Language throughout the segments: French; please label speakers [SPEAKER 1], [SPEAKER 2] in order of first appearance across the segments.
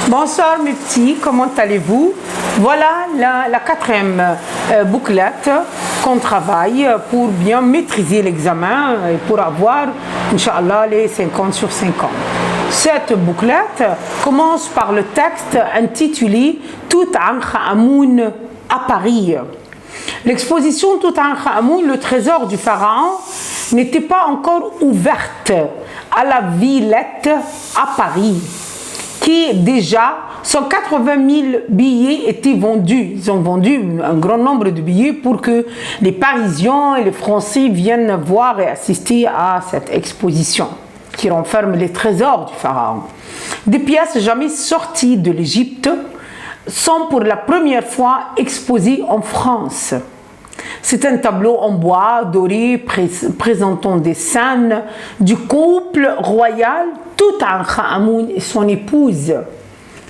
[SPEAKER 1] Bonsoir mes petits, comment allez-vous? Voilà la quatrième bouclette qu'on travaille pour bien maîtriser l'examen et pour avoir, Inch'Allah, les 50 sur 50. Cette bouclette commence par le texte intitulé Toutankhamon à Paris. L'exposition Toutankhamon, le trésor du pharaon, n'était pas encore ouverte à la Villette à Paris, qui déjà 180 000 billets étaient vendus. Ils ont vendu un grand nombre de billets pour que les Parisiens et les Français viennent voir et assister à cette exposition qui renferme les trésors du pharaon. Des pièces jamais sorties de l'Égypte sont pour la première fois exposées en France. C'est un tableau en bois doré présentant des scènes du couple royal Toutankhamon et son épouse.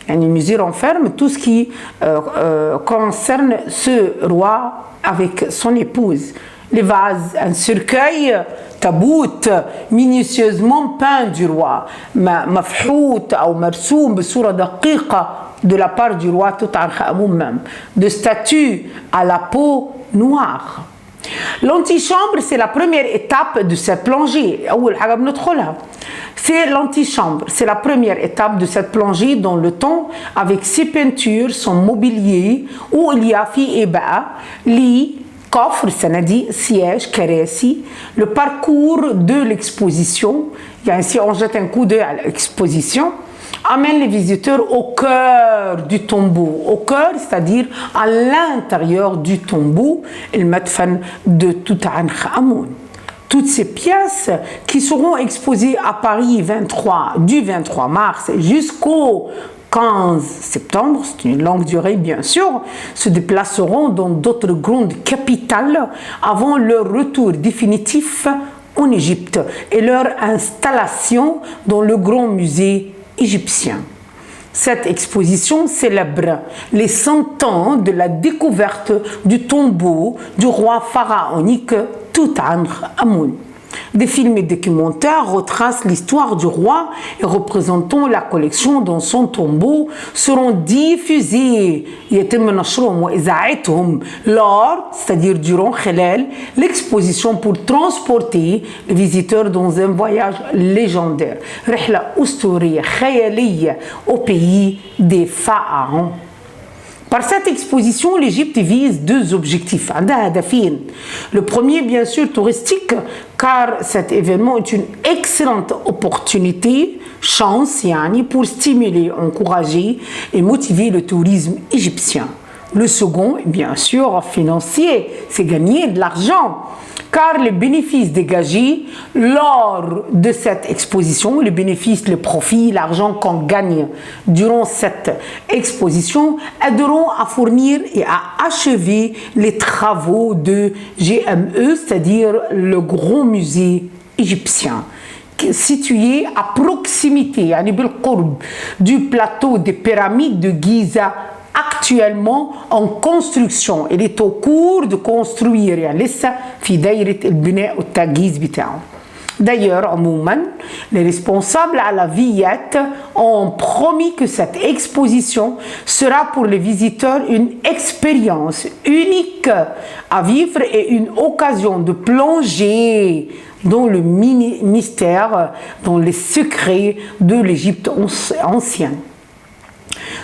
[SPEAKER 1] Le musée renferme tout ce qui concerne ce roi avec son épouse. Les vases, un cercueil, tabout, minutieusement peint du roi, mafhout ou marsoum b'soura daqiqa de la part du roi Toutankhamon même, de statues à la peau noire. L'antichambre, c'est la première étape de cette plongée. C'est l'antichambre, c'est la première étape de cette plongée dans le temps avec ses peintures, son mobilier, où il y a fi eba, lit, coffre, sanadi, siège, karasi, le parcours de l'exposition. Ainsi, on jette un coup d'œil à l'exposition. Amène les visiteurs au cœur du tombeau, au cœur, c'est-à-dire à l'intérieur du tombeau, le madfan de Toutankhamon. Toutes ces pièces qui seront exposées à Paris du 23 mars jusqu'au 15 septembre, c'est une longue durée bien sûr, se déplaceront dans d'autres grandes capitales avant leur retour définitif en Égypte et leur installation dans le grand musée égyptien. Cette exposition célèbre les 100 ans de la découverte du tombeau du roi pharaonique Toutankhamon. Des films et documentaires retracent l'histoire du roi et représentant la collection dans son tombeau seront diffusés lors, c'est-à-dire durant l'exposition pour transporter les visiteurs dans un voyage légendaire. Rihla Oustouriya Khayaliya au pays des pharaons. Par cette exposition, l'Égypte vise deux objectifs. Le premier, bien sûr, touristique, car cet événement est une excellente opportunité, chance, pour stimuler, encourager et motiver le tourisme égyptien. Le second, bien sûr, financier, c'est gagner de l'argent. Car les bénéfices dégagés lors de cette exposition, les bénéfices, le profit, l'argent qu'on gagne durant cette exposition aideront à fournir et à achever les travaux de GME, c'est-à-dire le grand musée égyptien, situé à proximité, du plateau des pyramides de Giza, actuellement en construction. Il est au cours de construire. D'ailleurs, les responsables à la Villette ont promis que cette exposition sera pour les visiteurs une expérience unique à vivre et une occasion de plonger dans le mystère, dans les secrets de l'Égypte ancienne.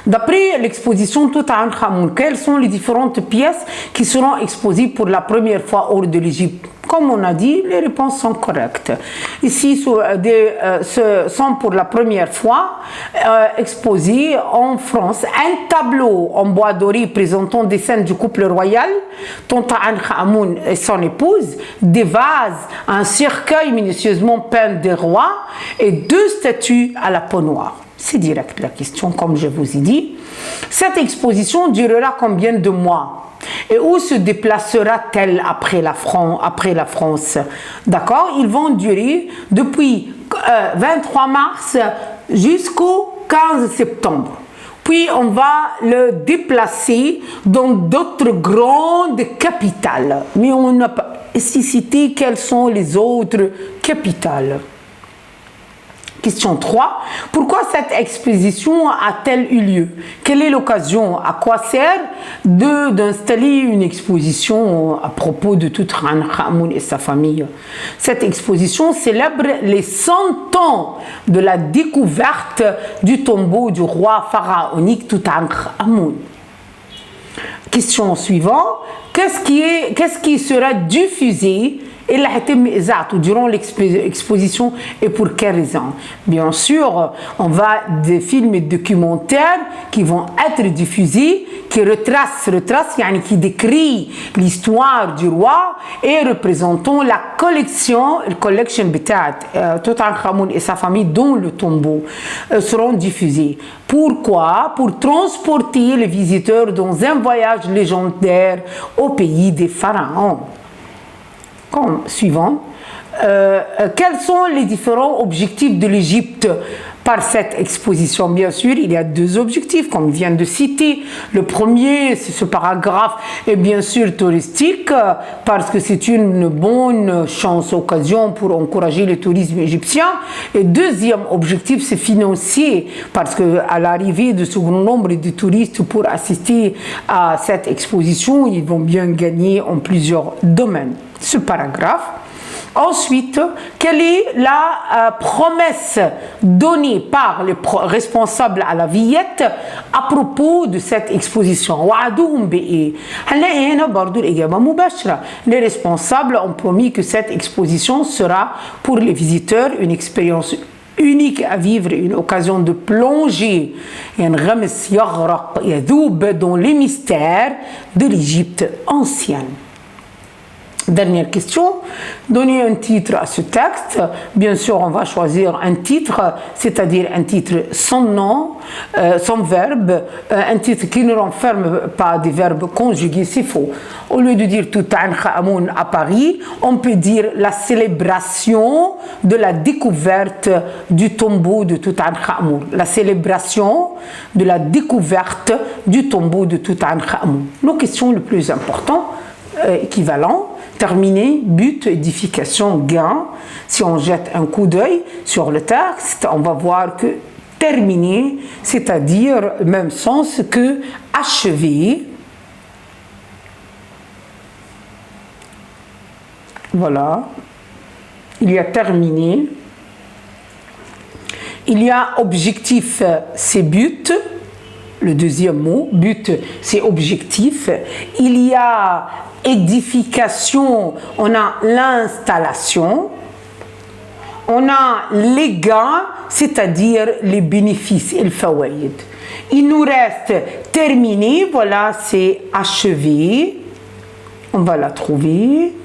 [SPEAKER 1] D'après l'exposition Toutankhamon, quelles sont les différentes pièces qui seront exposées pour la première fois hors de l'Égypte? Comme on a dit, les réponses sont correctes. Ici, sont pour la première fois exposés en France un tableau en bois doré présentant des scènes du couple royal, Toutankhamon et son épouse, des vases, un cercueil minutieusement peint des rois et deux statues à la peau noire. C'est direct la question, comme je vous ai dit. Cette exposition durera combien de mois? Et où se déplacera-t-elle après la France? D'accord? Ils vont durer depuis 23 mars jusqu'au 15 septembre. Puis on va le déplacer dans d'autres grandes capitales. Mais on n'a pas cité quelles sont les autres capitales. Question 3. Pourquoi cette exposition a-t-elle eu lieu? Quelle est l'occasion? À quoi sert d'installer une exposition à propos de Toutankhamon et sa famille? Cette exposition célèbre les 100 ans de la découverte du tombeau du roi pharaonique Toutankhamon. Question suivante. Qu'est-ce qui sera diffusé et durant l'exposition et pour quelle raison? Bien sûr, on va des films et documentaires qui vont être diffusés, qui retracent, qui décrit l'histoire du roi et représentant la collection Toutankhamon et sa famille dont le tombeau seront diffusés. Pourquoi? Pour transporter les visiteurs dans un voyage légendaire au pays des pharaons. Comme suivant, quels sont les différents objectifs de l'Égypte par cette exposition? Bien sûr, il y a deux objectifs, comme je viens de citer. Le premier, c'est ce paragraphe, est bien sûr touristique, parce que c'est une bonne chance, occasion pour encourager le tourisme égyptien. Et deuxième objectif, c'est financier, parce qu'à l'arrivée de ce grand nombre de touristes pour assister à cette exposition, ils vont bien gagner en plusieurs domaines. Ce paragraphe. Ensuite, quelle est la promesse donnée par les responsables à la Viette à propos de cette exposition? Les responsables ont promis que cette exposition sera pour les visiteurs une expérience unique à vivre, une occasion de plonger dans les mystères de l'Égypte ancienne. Dernière question, donner un titre à ce texte. Bien sûr, on va choisir un titre, c'est-à-dire un titre sans nom, sans verbe, un titre qui ne renferme pas des verbes conjugués, c'est faux. Au lieu de dire Toutankhamon à Paris, on peut dire la célébration de la découverte du tombeau de Toutankhamon. La célébration de la découverte du tombeau de Toutankhamon. Nos questions les plus importantes, équivalentes. Terminé, but, édification, gain. Si on jette un coup d'œil sur le texte, on va voir que terminé, c'est-à-dire le même sens que achevé. Voilà. Il y a terminé. Il y a objectif, c'est but. Le deuxième mot, but, c'est objectif. Il y a édification, on a l'installation. On a les gains, c'est-à-dire les bénéfices et le fawaïd. Il nous reste terminé, voilà, c'est achevé. On va la trouver.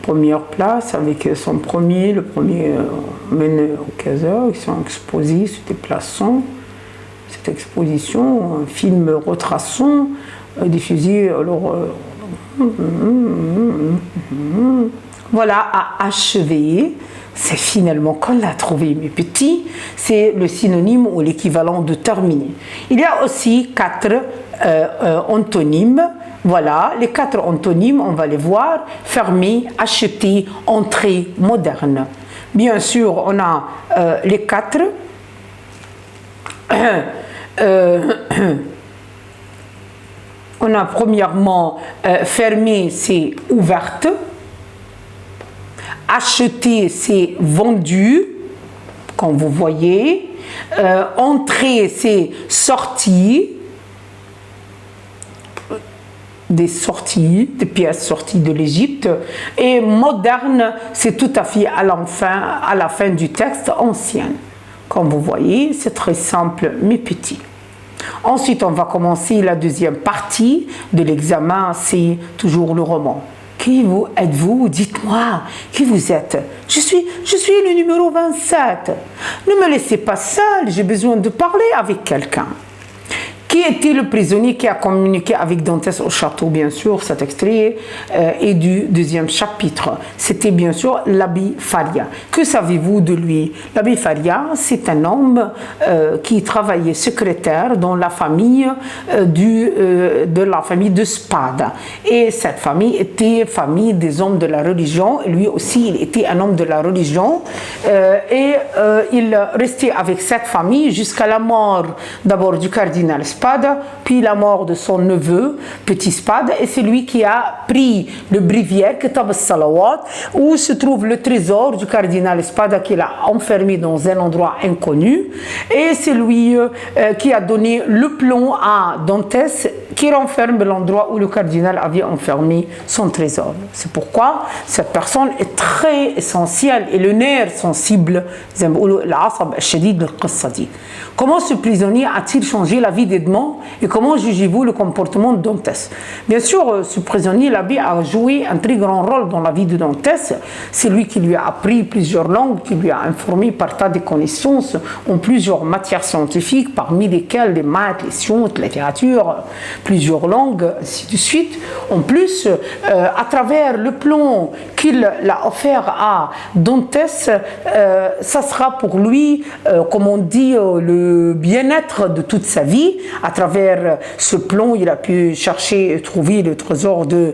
[SPEAKER 1] Première place avec son premier, le premier mène au Casa, ils sont exposés, se déplaçant. Cette exposition, un film retraçant, diffusé. Alors, voilà, à achever. C'est finalement qu'on l'a trouvé, mes petits, c'est le synonyme ou l'équivalent de terminer. Il y a aussi 4 antonymes. Voilà, les 4 antonymes, on va les voir. Fermé, acheté, entrée, moderne. Bien sûr, on a les 4. On a premièrement fermé, c'est ouverte. Acheter, c'est vendu, comme vous voyez. Entrée, c'est sortie. Des sorties, des pièces sorties de l'Égypte. Et moderne, c'est tout à fait à la fin du texte ancien. Comme vous voyez, c'est très simple, mes petits. Ensuite, on va commencer la deuxième partie de l'examen, c'est toujours le roman. Qui êtes-vous? Dites-moi, qui vous êtes? Je suis le numéro 27. Ne me laissez pas seul, j'ai besoin de parler avec quelqu'un. Qui était le prisonnier qui a communiqué avec Dantès au château? Bien sûr, cet extrait est du deuxième chapitre. C'était bien sûr l'abbé Faria. Que savez-vous de lui? L'abbé Faria, c'est un homme qui travaillait secrétaire dans la famille de Spada. Et cette famille était famille des hommes de la religion. Lui aussi, il était un homme de la religion. Il restait avec cette famille jusqu'à la mort d'abord du cardinal Spada, puis la mort de son neveu, petit Spada, et c'est lui qui a pris le bréviaire, Kitab al-Salawat, où se trouve le trésor du cardinal Spada qu'il a enfermé dans un endroit inconnu, et c'est lui qui a donné le plomb à Dantès, qui renferme l'endroit où le cardinal avait enfermé son trésor. C'est pourquoi cette personne est très essentielle et le nerf sensible. Comment ce prisonnier a-t-il changé la vie d'Edmond et comment jugez-vous le comportement de Dantès? Bien sûr, ce prisonnier, l'abbé, a joué un très grand rôle dans la vie de Dantès. C'est lui qui lui a appris plusieurs langues, qui lui a informé par tas de connaissances en plusieurs matières scientifiques, parmi lesquelles les maths, les sciences, la littérature, plusieurs langues, ainsi de suite. En plus, à travers le plomb qu'il a offert à Dantès, ça sera pour lui, comme on dit, le bien-être de toute sa vie. À travers ce plomb, il a pu chercher et trouver le trésor de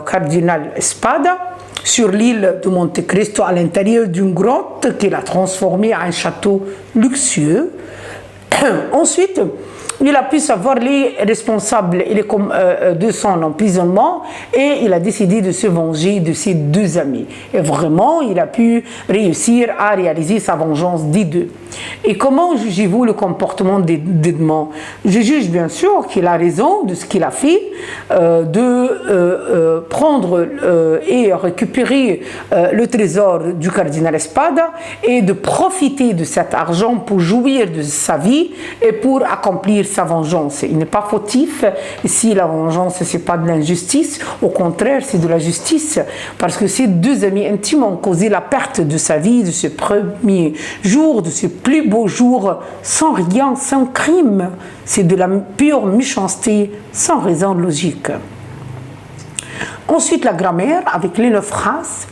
[SPEAKER 1] cardinal Spada sur l'île de Monte Cristo, à l'intérieur d'une grotte qu'il a transformée en un château luxueux. Ensuite, il a pu savoir les responsables de son emprisonnement et il a décidé de se venger de ses deux amis. Et vraiment, il a pu réussir à réaliser sa vengeance des deux. Et comment jugez-vous le comportement d'Edmond? Je juge bien sûr qu'il a raison de ce qu'il a fait, de prendre et récupérer le trésor du cardinal Spada et de profiter de cet argent pour jouir de sa vie et pour accomplir sa vengeance. Il n'est pas fautif. Ici, la vengeance, ce n'est pas de l'injustice. Au contraire, c'est de la justice. Parce que ces deux amis intimes ont causé la perte de sa vie, de ce premier jour, de ce plus beau jour, sans rien, sans crime. C'est de la pure méchanceté, sans raison logique. Ensuite, la grammaire, avec les 9 phrases.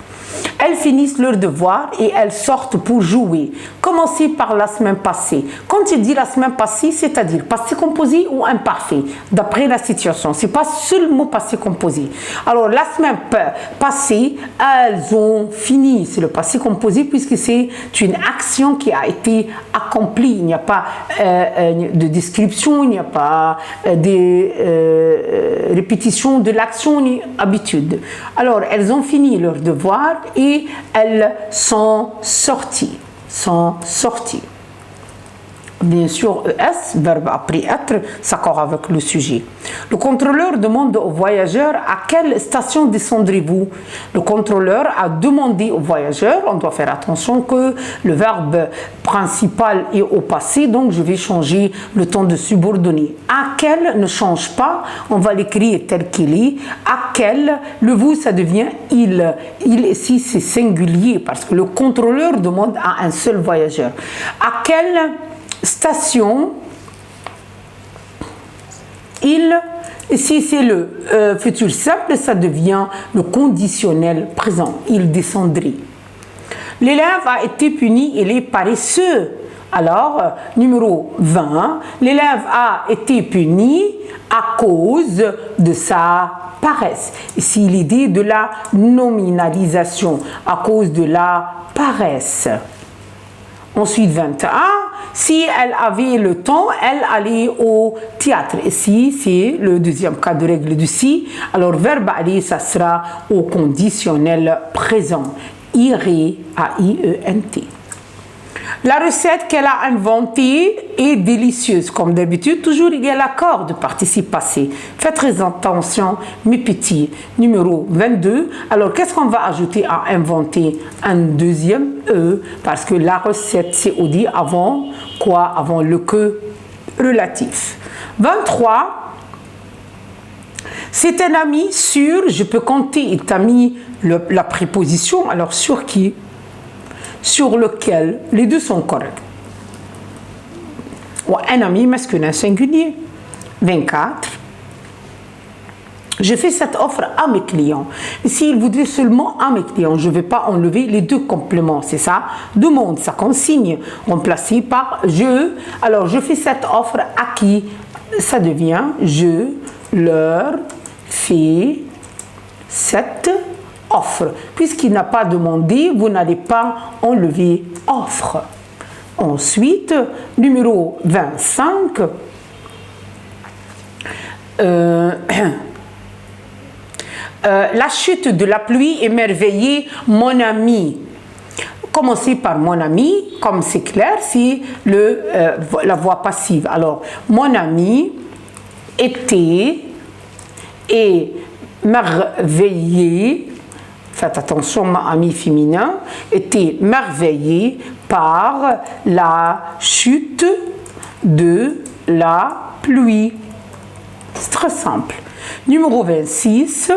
[SPEAKER 1] Elles finissent leur devoir et elles sortent pour jouer. Commencez par la semaine passée. Quand il dit la semaine passée, c'est-à-dire passé composé ou imparfait, d'après la situation. Ce n'est pas seulement passé composé. Alors, la semaine passée, elles ont fini. C'est le passé composé puisque c'est une action qui a été accomplie. Il n'y a pas de description, il n'y a pas de répétition de l'action ni habitude. Alors, elles ont fini leur devoir et elles sont sorties. Bien sûr, ES, verbe après être, s'accorde avec le sujet. Le contrôleur demande au voyageur à quelle station descendrez-vous? Le contrôleur a demandé au voyageur, on doit faire attention que le verbe principal est au passé, donc je vais changer le temps de subordonné. À quel ne change pas, on va l'écrire tel qu'il est. À quel, le vous, ça devient il. Il ici, c'est singulier parce que le contrôleur demande à un seul voyageur. À quelle station il, ici c'est le futur simple, ça devient le conditionnel présent, il descendrait. L'élève a été puni, il est paresseux. Alors, numéro 20, l'élève a été puni à cause de sa paresse. Ici, l'idée de la nominalisation, à cause de la paresse. Ensuite, 21, si elle avait le temps, elle allait au théâtre. Ici, c'est le deuxième cas de règle du si. Alors, verbe aller, ça sera au conditionnel présent. Irait, A-I-E-N-T. La recette qu'elle a inventée est délicieuse. Comme d'habitude, toujours il y a l'accord de participe passé. Faites très attention, mes petits. Numéro 22. Alors, qu'est-ce qu'on va ajouter à inventer? Un deuxième E, parce que la recette, c'est on dit avant quoi? Avant le que relatif. 23. C'est un ami sûr, je peux compter. Il t'a mis la préposition. Alors, sur qui? Sur lequel les deux sont corrects. ou un ami masculin singulier. 24. Je fais cette offre à mes clients. S'il voudrait seulement à mes clients, je ne vais pas enlever les deux compléments, c'est ça. Demande, ça consigne, remplacé par je. Alors, je fais cette offre à qui? Ça devient je leur fais cette offre. Puisqu'il n'a pas demandé, vous n'allez pas enlever offre. Ensuite, numéro 25. La chute de la pluie émerveillait mon ami. Commencez par mon ami, comme c'est clair, c'est la voix passive. Alors, mon ami était émerveillé, faites attention, mon ami féminin, était émerveillé par la chute de la pluie. C'est très simple. Numéro 26.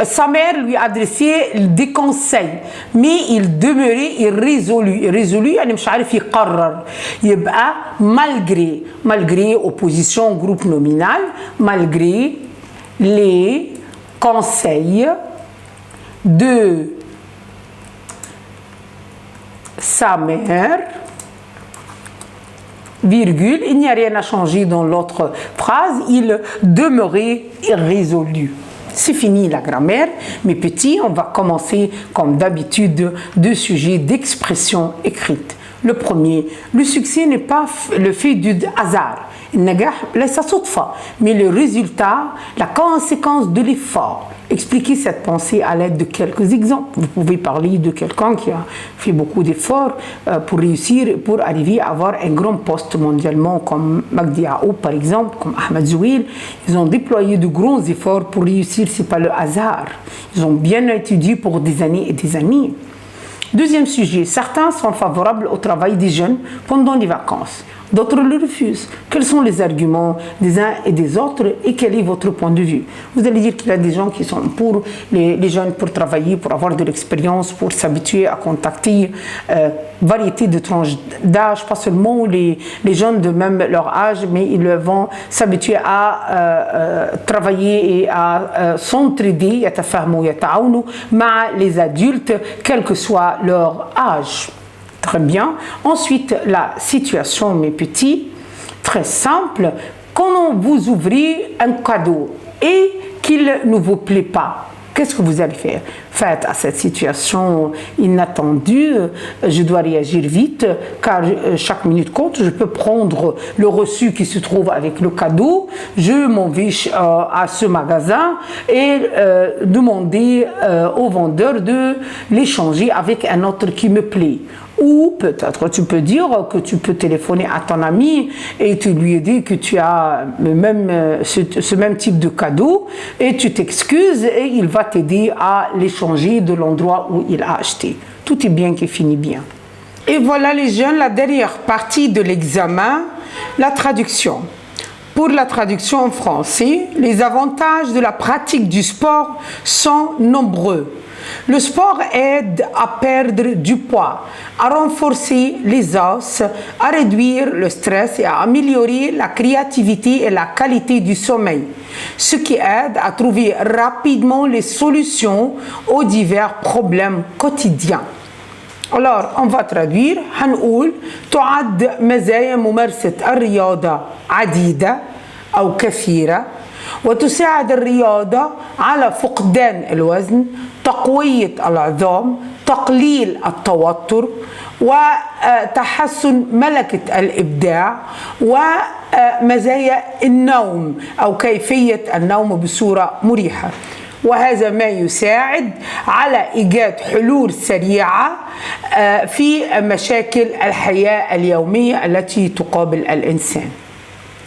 [SPEAKER 1] Sa mère lui adressait des conseils, mais il demeurait irrésolu. Irrésolu, يعني مش عارف يقرر. يبقى malgré opposition groupe nominal, malgré les conseils de sa mère, virgule, il n'y a rien à changer dans l'autre phrase, il demeurait irrésolu. C'est fini la grammaire, mes petits, on va commencer comme d'habitude deux sujets d'expression écrite. Le premier, le succès n'est pas le fait du hasard, mais le résultat, la conséquence de l'effort. Expliquez cette pensée à l'aide de quelques exemples. Vous pouvez parler de quelqu'un qui a fait beaucoup d'efforts pour réussir, pour arriver à avoir un grand poste mondialement, comme Magdi Aoub par exemple, comme Ahmed Zouil. Ils ont déployé de grands efforts pour réussir, ce n'est pas le hasard. Ils ont bien étudié pour des années et des années. Deuxième sujet, certains sont favorables au travail des jeunes pendant les vacances. D'autres le refusent. Quels sont les arguments des uns et des autres et quel est votre point de vue? Vous allez dire qu'il y a des gens qui sont pour les jeunes pour travailler, pour avoir de l'expérience, pour s'habituer à contacter variété de tranches d'âge, pas seulement les jeunes de même leur âge, mais ils vont s'habituer à travailler et à s'entraider, les adultes, quel que soit leur âge. Très bien. Ensuite, la situation, mes petits, très simple. Quand vous ouvrez un cadeau et qu'il ne vous plaît pas, qu'est-ce que vous allez faire? Faites à cette situation inattendue, je dois réagir vite car chaque minute compte. Je peux prendre le reçu qui se trouve avec le cadeau, je m'en vais à ce magasin et demander au vendeur de l'échanger avec un autre qui me plaît. Ou peut-être tu peux dire que tu peux téléphoner à ton ami et tu lui dis que tu as ce même type de cadeau et tu t'excuses et il va t'aider à l'échanger de l'endroit où il a acheté. Tout est bien qui finit bien. Et voilà les jeunes, la dernière partie de l'examen, la traduction. Pour la traduction en français, les avantages de la pratique du sport sont nombreux. Le sport aide à perdre du poids, à renforcer les os, à réduire le stress et à améliorer la créativité et la qualité du sommeil, ce qui aide à trouver rapidement les solutions aux divers problèmes quotidiens. Alors, on va traduire. هنقول تعد مزايا ممارسة الرياضة عديدة أو كثيرة وتساعد الرياضة على فقدان الوزن، تقوية العظام، تقليل التوتر وتحسن ملكة الإبداع ومزايا النوم أو كيفية النوم بصورة مريحة. وهذا ما يساعد على إيجاد حلول سريعة في مشاكل الحياة اليومية التي تقابل الإنسان.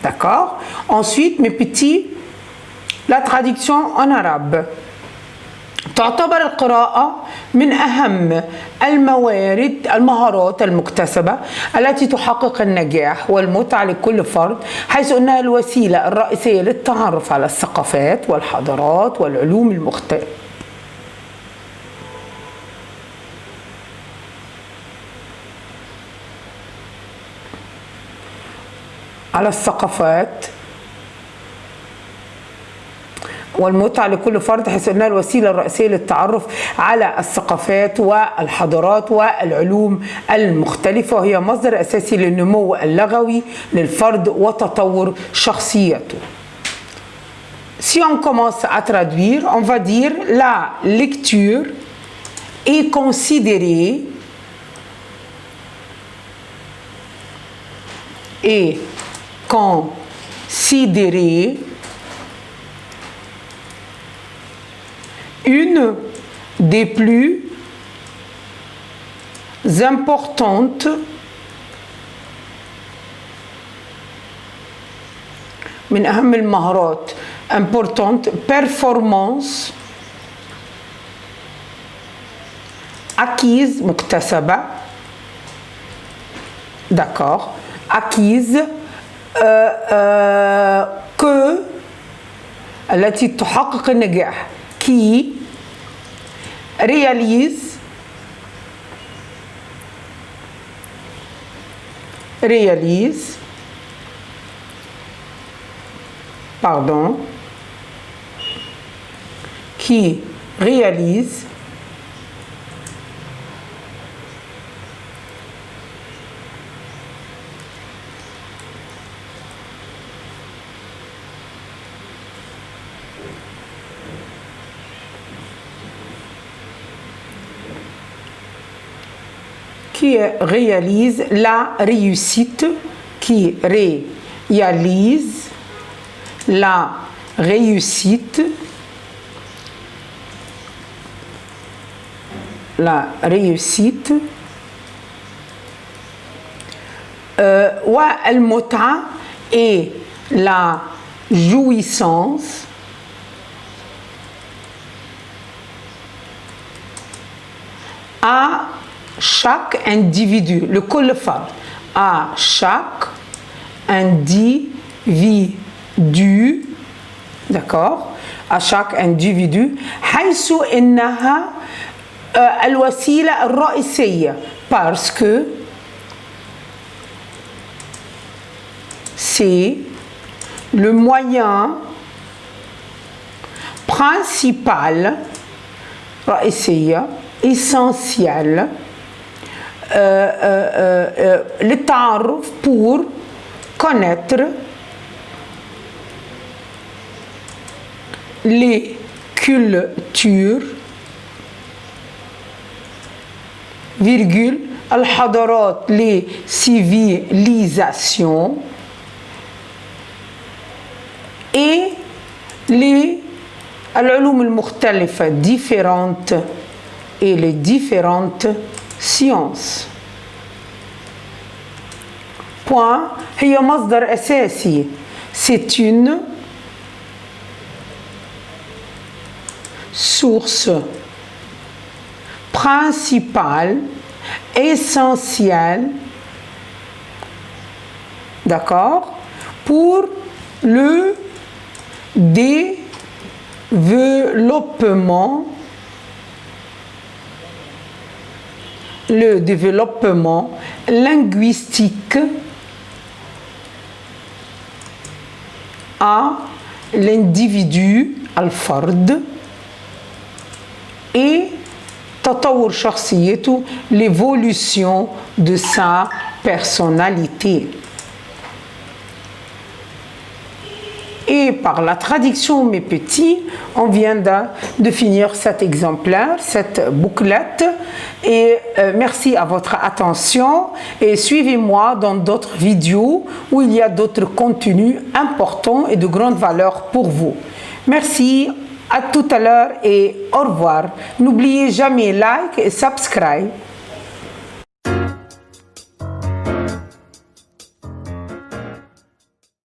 [SPEAKER 1] D'accord? Ensuite, mes petits, la traduction en arabe. تعتبر القراءة من أهم المهارات المكتسبة التي تحقق النجاح والمتعة لكل فرد، حيث أنها الوسيلة الرئيسية للتعرف على الثقافات والحضارات والعلوم المختلفة. على الثقافات والمتعة لكل فرد، حيث أنها الوسيلة الرئيسية للتعرف على الثقافات والحضارات والعلوم المختلفة، وهي مصدر أساسي للنمو اللغوي للفرد وتطور شخصيته. Si on commence à traduire, on va dire la lecture est considérée une des plus importantes من أهم المهارات importante performance acquise مكتسبة d'accord acquise que التي تحقق النجاح qui réalise pardon qui réalise la réussite, qui réalise la réussite, والمتعة et la jouissance à chaque individu, le كل فرد, à chaque individu, d'accord, à chaque individu, حيث إنها الوسيلة الرئيسية, parce que c'est le moyen principal, رئيسية, essentiel, للتعرف pour connaître les cultures, virgule, الحضارات, les civilisations et les العلوم المختلفة différentes et les différentes sciences. Point. هي مصدر أساسي. C'est une source principale, essentielle, d'accord, pour le développement linguistique à l'individu, الفرد, et تطور شخصيته, l'évolution de sa personnalité. Et par la traduction, mes petits, on vient de finir cet exemplaire, cette bouclette. Et merci à votre attention. Et suivez-moi dans d'autres vidéos où il y a d'autres contenus importants et de grande valeur pour vous. Merci, à tout à l'heure et au revoir. N'oubliez jamais like et subscribe.